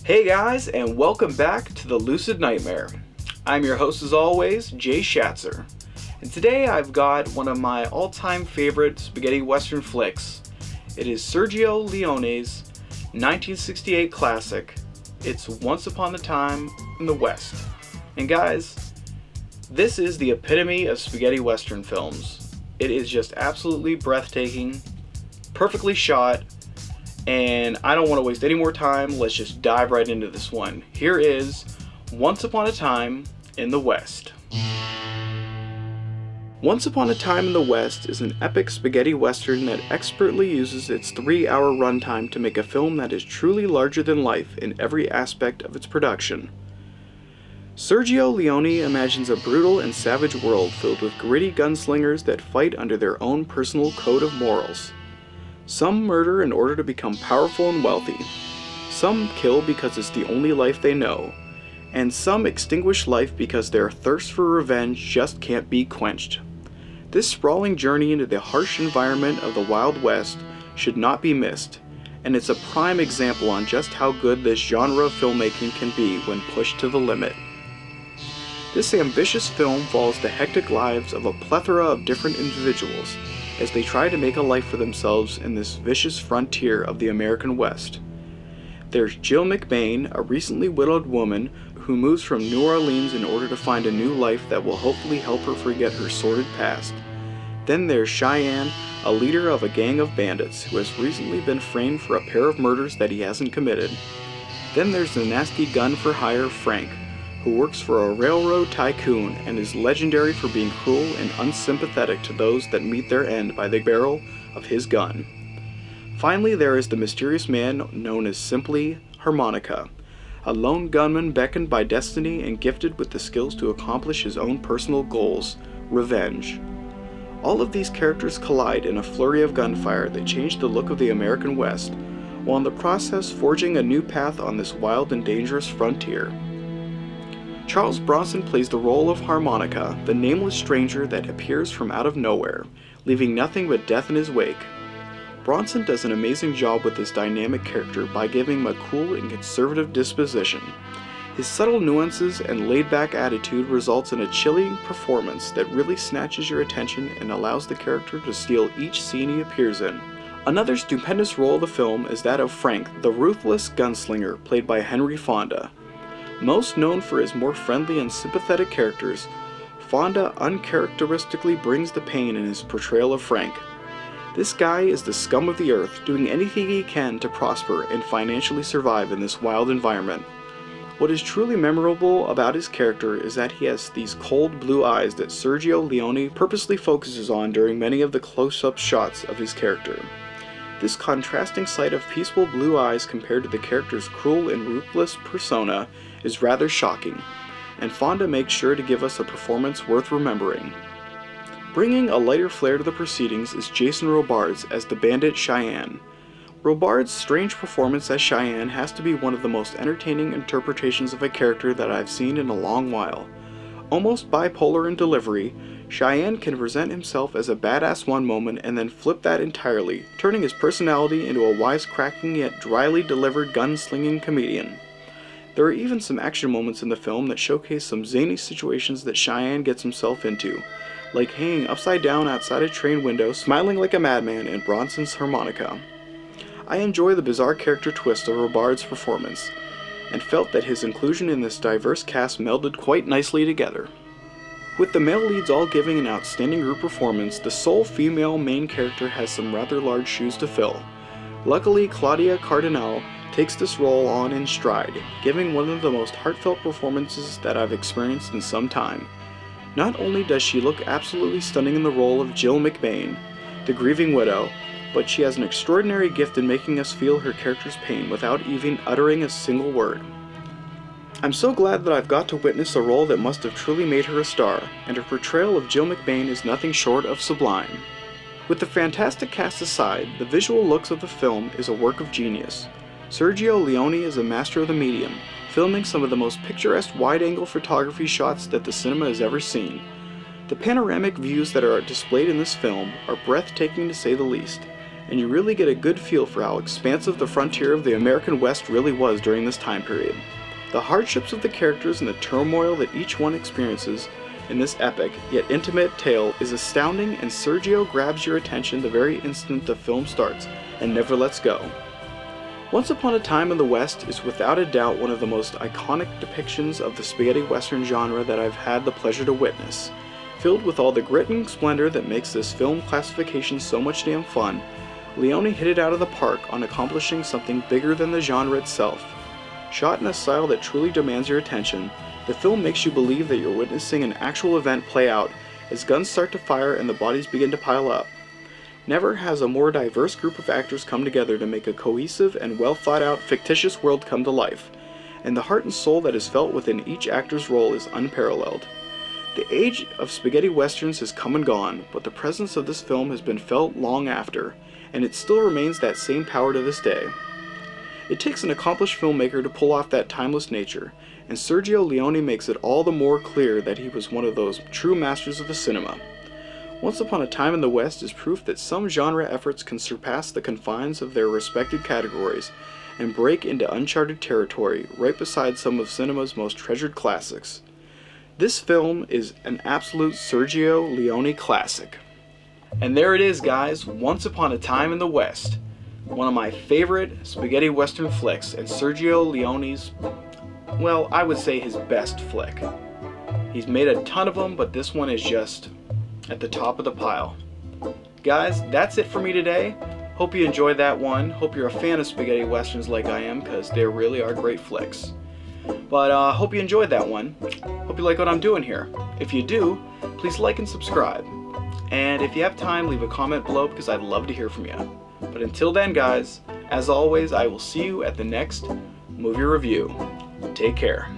Hey guys, and welcome back to the Lucid Nightmare. I'm your host as always, Jay Schatzer. And today I've got one of my all-time favorite spaghetti western flicks. It is Sergio Leone's 1968 classic. It's Once Upon a Time in the West. And guys, this is the epitome of spaghetti western films. It is just absolutely breathtaking, perfectly shot, and I don't want to waste any more time. Let's just dive right into this one. Here is Once Upon a Time in the West. Once Upon a Time in the West is an epic spaghetti western that expertly uses its 3-hour runtime to make a film that is truly larger than life in every aspect of its production. Sergio Leone imagines a brutal and savage world filled with gritty gunslingers that fight under their own personal code of morals. Some murder in order to become powerful and wealthy. Some kill because it's the only life they know. And some extinguish life because their thirst for revenge just can't be quenched. This sprawling journey into the harsh environment of the Wild West should not be missed, and it's a prime example on just how good this genre of filmmaking can be when pushed to the limit. This ambitious film follows the hectic lives of a plethora of different individuals as they try to make a life for themselves in this vicious frontier of the American West. There's Jill McBain, a recently widowed woman who moves from New Orleans in order to find a new life that will hopefully help her forget her sordid past. Then there's Cheyenne, a leader of a gang of bandits who has recently been framed for a pair of murders that he hasn't committed. Then there's the nasty gun-for-hire Frank, who works for a railroad tycoon and is legendary for being cruel and unsympathetic to those that meet their end by the barrel of his gun. Finally, there is the mysterious man known as simply Harmonica, a lone gunman beckoned by destiny and gifted with the skills to accomplish his own personal goals, revenge. All of these characters collide in a flurry of gunfire that changed the look of the American West, while in the process forging a new path on this wild and dangerous frontier. Charles Bronson plays the role of Harmonica, the nameless stranger that appears from out of nowhere, leaving nothing but death in his wake. Bronson does an amazing job with this dynamic character by giving him a cool and conservative disposition. His subtle nuances and laid-back attitude results in a chilling performance that really snatches your attention and allows the character to steal each scene he appears in. Another stupendous role of the film is that of Frank, the ruthless gunslinger, played by Henry Fonda. Most known for his more friendly and sympathetic characters, Fonda uncharacteristically brings the pain in his portrayal of Frank. This guy is the scum of the earth, doing anything he can to prosper and financially survive in this wild environment. What is truly memorable about his character is that he has these cold blue eyes that Sergio Leone purposely focuses on during many of the close-up shots of his character. This contrasting sight of peaceful blue eyes compared to the character's cruel and ruthless persona is rather shocking, and Fonda makes sure to give us a performance worth remembering. Bringing a lighter flair to the proceedings is Jason Robards as the bandit Cheyenne. Robards' strange performance as Cheyenne has to be one of the most entertaining interpretations of a character that I've seen in a long while. Almost bipolar in delivery, Cheyenne can present himself as a badass one moment and then flip that entirely, turning his personality into a wisecracking yet dryly delivered gunslinging comedian. There are even some action moments in the film that showcase some zany situations that Cheyenne gets himself into, like hanging upside down outside a train window smiling like a madman in Bronson's Harmonica. I enjoy the bizarre character twist of Robards' performance, and felt that his inclusion in this diverse cast melded quite nicely together. With the male leads all giving an outstanding group performance, the sole female main character has some rather large shoes to fill. Luckily, Claudia Cardinale takes this role on in stride, giving one of the most heartfelt performances that I've experienced in some time. Not only does she look absolutely stunning in the role of Jill McBain, the grieving widow, but she has an extraordinary gift in making us feel her character's pain without even uttering a single word. I'm so glad that I've got to witness a role that must have truly made her a star, and her portrayal of Jill McBain is nothing short of sublime. With the fantastic cast aside, the visual looks of the film is a work of genius. Sergio Leone is a master of the medium, filming some of the most picturesque wide-angle photography shots that the cinema has ever seen. The panoramic views that are displayed in this film are breathtaking to say the least, and you really get a good feel for how expansive the frontier of the American West really was during this time period. The hardships of the characters and the turmoil that each one experiences in this epic, yet intimate tale is astounding, and Sergio grabs your attention the very instant the film starts and never lets go. Once Upon a Time in the West is without a doubt one of the most iconic depictions of the spaghetti western genre that I've had the pleasure to witness. Filled with all the grit and splendor that makes this film classification so much damn fun, Leone hit it out of the park on accomplishing something bigger than the genre itself. Shot in a style that truly demands your attention, the film makes you believe that you're witnessing an actual event play out as guns start to fire and the bodies begin to pile up. Never has a more diverse group of actors come together to make a cohesive and well thought out fictitious world come to life, and the heart and soul that is felt within each actor's role is unparalleled. The age of spaghetti westerns has come and gone, but the presence of this film has been felt long after, and it still remains that same power to this day. It takes an accomplished filmmaker to pull off that timeless nature, and Sergio Leone makes it all the more clear that he was one of those true masters of the cinema. Once Upon a Time in the West is proof that some genre efforts can surpass the confines of their respected categories and break into uncharted territory right beside some of cinema's most treasured classics. This film is an absolute Sergio Leone classic. And there it is, guys, Once Upon a Time in the West. One of my favorite spaghetti western flicks, and Sergio Leone's, well, I would say his best flick. He's made a ton of them, but this one is just at the top of the pile. Guys, that's it for me today. Hope you enjoyed that one. Hope you're a fan of spaghetti westerns like I am, because they really are great flicks. But hope you enjoyed that one. Hope you like what I'm doing here. If you do, please like and subscribe. And if you have time, leave a comment below because I'd love to hear from you. But until then, guys, as always, I will see you at the next movie review. Take care.